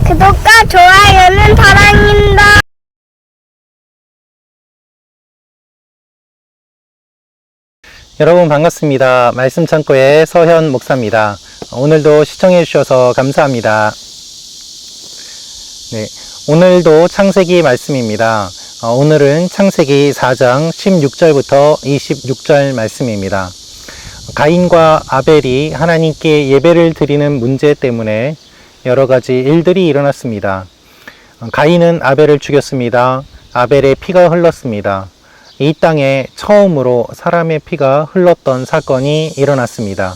구독과 좋아요는 사랑입니다. 여러분 반갑습니다. 말씀창고의 서현 목사입니다. 오늘도 시청해 주셔서 감사합니다. 네, 오늘도 창세기 말씀입니다. 오늘은 창세기 4장 16절부터 26절 말씀입니다. 가인과 아벨이 하나님께 예배를 드리는 문제 때문에 여러 가지 일들이 일어났습니다. 가인은 아벨을 죽였습니다. 아벨의 피가 흘렀습니다. 이 땅에 처음으로 사람의 피가 흘렀던 사건이 일어났습니다.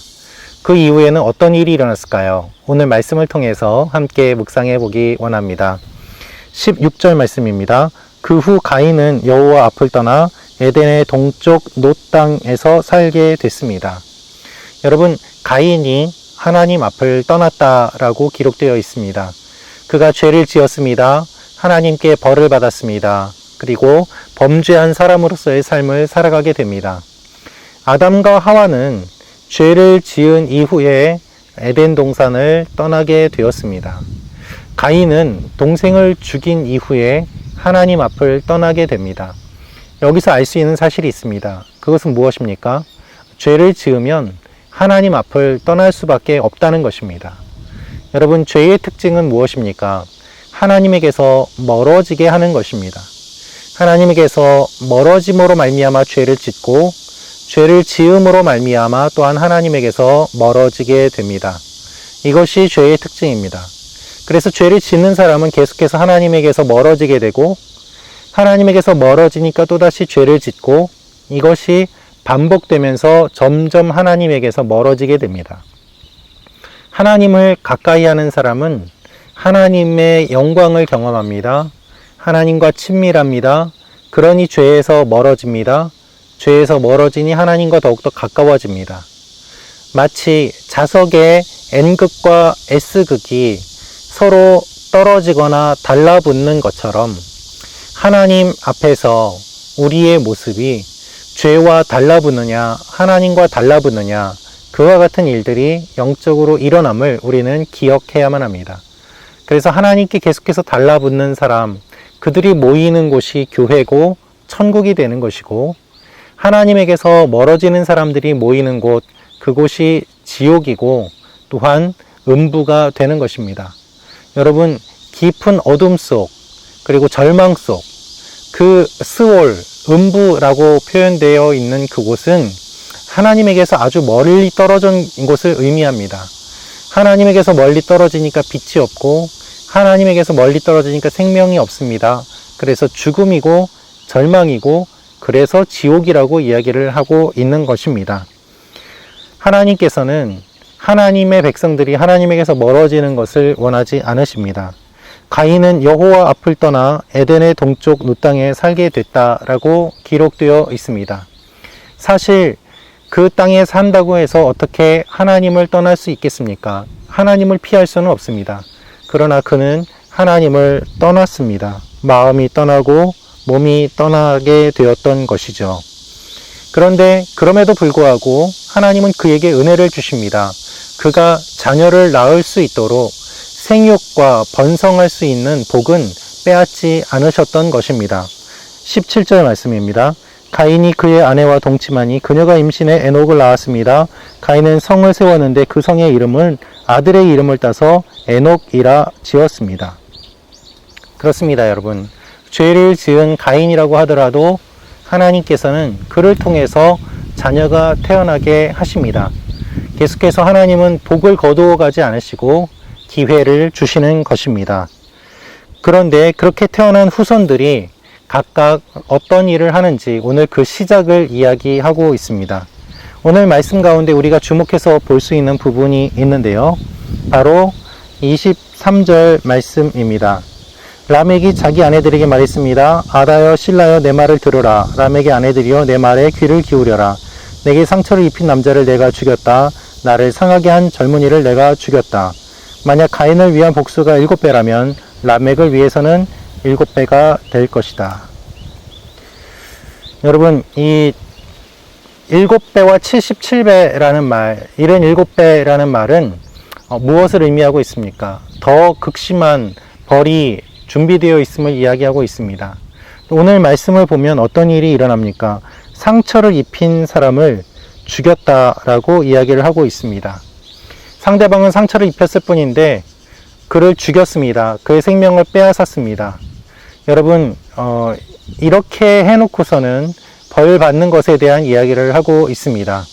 그 이후에는 어떤 일이 일어났을까요? 오늘 말씀을 통해서 함께 묵상해 보기 원합니다. 16절 말씀입니다. 그 후 가인은 여호와 앞을 떠나 에덴의 동쪽 놋 땅에서 살게 됐습니다. 여러분, 가인이 하나님 앞을 떠났다라고 기록되어 있습니다. 그가 죄를 지었습니다. 하나님께 벌을 받았습니다. 그리고 범죄한 사람으로서의 삶을 살아가게 됩니다. 아담과 하와는 죄를 지은 이후에 에덴 동산을 떠나게 되었습니다. 가인은 동생을 죽인 이후에 하나님 앞을 떠나게 됩니다. 여기서 알 수 있는 사실이 있습니다. 그것은 무엇입니까? 죄를 지으면 하나님 앞을 떠날 수밖에 없다는 것입니다. 여러분, 죄의 특징은 무엇입니까? 하나님에게서 멀어지게 하는 것입니다. 하나님에게서 멀어짐으로 말미암아 죄를 짓고 죄를 지음으로 말미암아 또한 하나님에게서 멀어지게 됩니다. 이것이 죄의 특징입니다. 그래서 죄를 짓는 사람은 계속해서 하나님에게서 멀어지게 되고 하나님에게서 멀어지니까 또다시 죄를 짓고 이것이 반복되면서 점점 하나님에게서 멀어지게 됩니다. 하나님을 가까이 하는 사람은 하나님의 영광을 경험합니다. 하나님과 친밀합니다. 그러니 죄에서 멀어집니다. 죄에서 멀어지니 하나님과 더욱더 가까워집니다. 마치 자석의 N극과 S극이 서로 떨어지거나 달라붙는 것처럼 하나님 앞에서 우리의 모습이 죄와 달라붙느냐, 하나님과 달라붙느냐, 그와 같은 일들이 영적으로 일어남을 우리는 기억해야만 합니다. 그래서 하나님께 계속해서 달라붙는 사람, 그들이 모이는 곳이 교회고 천국이 되는 것이고, 하나님에게서 멀어지는 사람들이 모이는 곳, 그곳이 지옥이고 또한 음부가 되는 것입니다. 여러분, 깊은 어둠 속, 그리고 절망 속, 그 스올, 음부라고 표현되어 있는 그곳은 하나님에게서 아주 멀리 떨어진 곳을 의미합니다. 하나님에게서 멀리 떨어지니까 빛이 없고 하나님에게서 멀리 떨어지니까 생명이 없습니다. 그래서 죽음이고 절망이고 그래서 지옥이라고 이야기를 하고 있는 것입니다. 하나님께서는 하나님의 백성들이 하나님에게서 멀어지는 것을 원하지 않으십니다. 가인은 여호와 앞을 떠나 에덴의 동쪽 놋 땅에 살게 됐다라고 기록되어 있습니다. 사실 그 땅에 산다고 해서 어떻게 하나님을 떠날 수 있겠습니까? 하나님을 피할 수는 없습니다. 그러나 그는 하나님을 떠났습니다. 마음이 떠나고 몸이 떠나게 되었던 것이죠. 그런데 그럼에도 불구하고 하나님은 그에게 은혜를 주십니다. 그가 자녀를 낳을 수 있도록 생육과 번성할 수 있는 복은 빼앗지 않으셨던 것입니다. 17절 말씀입니다. 가인이 그의 아내와 동침하니 그녀가 임신해 에녹을 낳았습니다. 가인은 성을 세웠는데 그 성의 이름은 아들의 이름을 따서 에녹이라 지었습니다. 그렇습니다, 여러분. 죄를 지은 가인이라고 하더라도 하나님께서는 그를 통해서 자녀가 태어나게 하십니다. 계속해서 하나님은 복을 거두어 가지 않으시고 기회를 주시는 것입니다. 그런데 그렇게 태어난 후손들이 각각 어떤 일을 하는지 오늘 그 시작을 이야기하고 있습니다. 오늘 말씀 가운데 우리가 주목해서 볼 수 있는 부분이 있는데요. 바로 23절 말씀입니다. 라멕이 자기 아내들에게 말했습니다. 아다여 실라여 내 말을 들으라. 라멕의 아내들이여 내 말에 귀를 기울여라. 내게 상처를 입힌 남자를 내가 죽였다. 나를 상하게 한 젊은이를 내가 죽였다. 만약 가인을 위한 복수가 7배라면 라멕을 위해서는 7배가 될 것이다. 여러분, 이 7배와 77배라는 말, 77배라는 말은 무엇을 의미하고 있습니까? 더 극심한 벌이 준비되어 있음을 이야기하고 있습니다. 오늘 말씀을 보면 어떤 일이 일어납니까? 상처를 입힌 사람을 죽였다라고 이야기를 하고 있습니다. 상대방은 상처를 입혔을 뿐인데 그를 죽였습니다. 그의 생명을 빼앗았습니다. 여러분, 이렇게 해놓고서는 벌 받는 것에 대한 이야기를 하고 있습니다.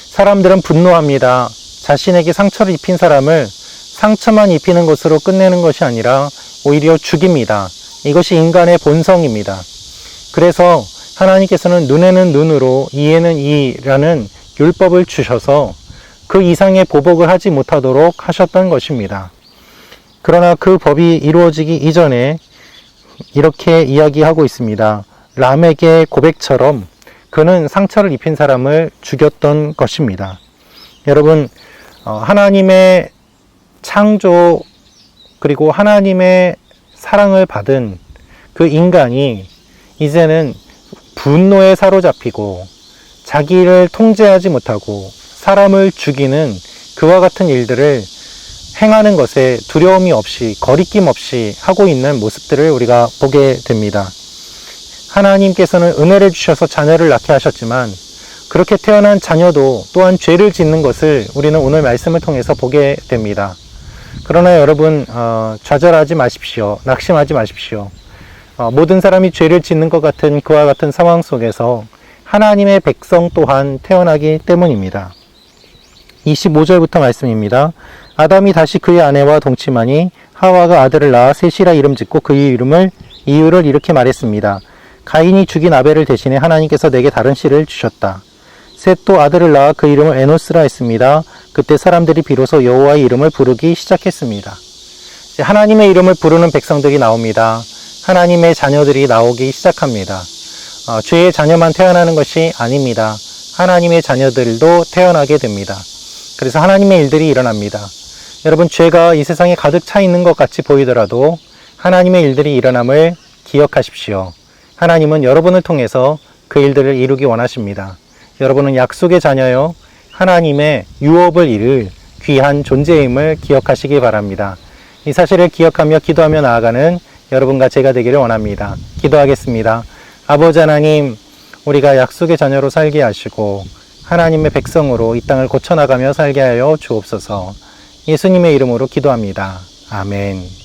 사람들은 분노합니다. 자신에게 상처를 입힌 사람을 상처만 입히는 것으로 끝내는 것이 아니라 오히려 죽입니다. 이것이 인간의 본성입니다. 그래서 하나님께서는 눈에는 눈으로, 이에는 이라는 율법을 주셔서 그 이상의 보복을 하지 못하도록 하셨던 것입니다. 그러나 그 법이 이루어지기 이전에 이렇게 이야기하고 있습니다. 람에게 고백처럼 그는 상처를 입힌 사람을 죽였던 것입니다. 여러분, 하나님의 창조 그리고 하나님의 사랑을 받은 그 인간이 이제는 분노에 사로잡히고 자기를 통제하지 못하고 사람을 죽이는 그와 같은 일들을 행하는 것에 두려움이 없이 거리낌 없이 하고 있는 모습들을 우리가 보게 됩니다. 하나님께서는 은혜를 주셔서 자녀를 낳게 하셨지만 그렇게 태어난 자녀도 또한 죄를 짓는 것을 우리는 오늘 말씀을 통해서 보게 됩니다. 그러나 여러분, 좌절하지 마십시오. 낙심하지 마십시오. 모든 사람이 죄를 짓는 것 같은 그와 같은 상황 속에서 하나님의 백성 또한 태어나기 때문입니다. 25절부터 말씀입니다. 아담이 다시 그의 아내와 동침하니 하와가 아들을 낳아 셋이라 이름 짓고 그의 이유를 이렇게 말했습니다. 가인이 죽인 아벨을 대신해 하나님께서 내게 다른 씨를 주셨다. 셋도 아들을 낳아 그 이름을 에노스라 했습니다. 그때 사람들이 비로소 여호와의 이름을 부르기 시작했습니다. 하나님의 이름을 부르는 백성들이 나옵니다. 하나님의 자녀들이 나오기 시작합니다. 죄의 자녀만 태어나는 것이 아닙니다. 하나님의 자녀들도 태어나게 됩니다. 그래서 하나님의 일들이 일어납니다. 여러분, 죄가 이 세상에 가득 차 있는 것 같이 보이더라도 하나님의 일들이 일어남을 기억하십시오. 하나님은 여러분을 통해서 그 일들을 이루기 원하십니다. 여러분은 약속의 자녀요, 하나님의 유업을 이룰 귀한 존재임을 기억하시기 바랍니다. 이 사실을 기억하며 기도하며 나아가는 여러분과 제가 되기를 원합니다. 기도하겠습니다. 아버지 하나님, 우리가 약속의 자녀로 살게 하시고 하나님의 백성으로 이 땅을 고쳐나가며 살게 하여 주옵소서. 예수님의 이름으로 기도합니다. 아멘.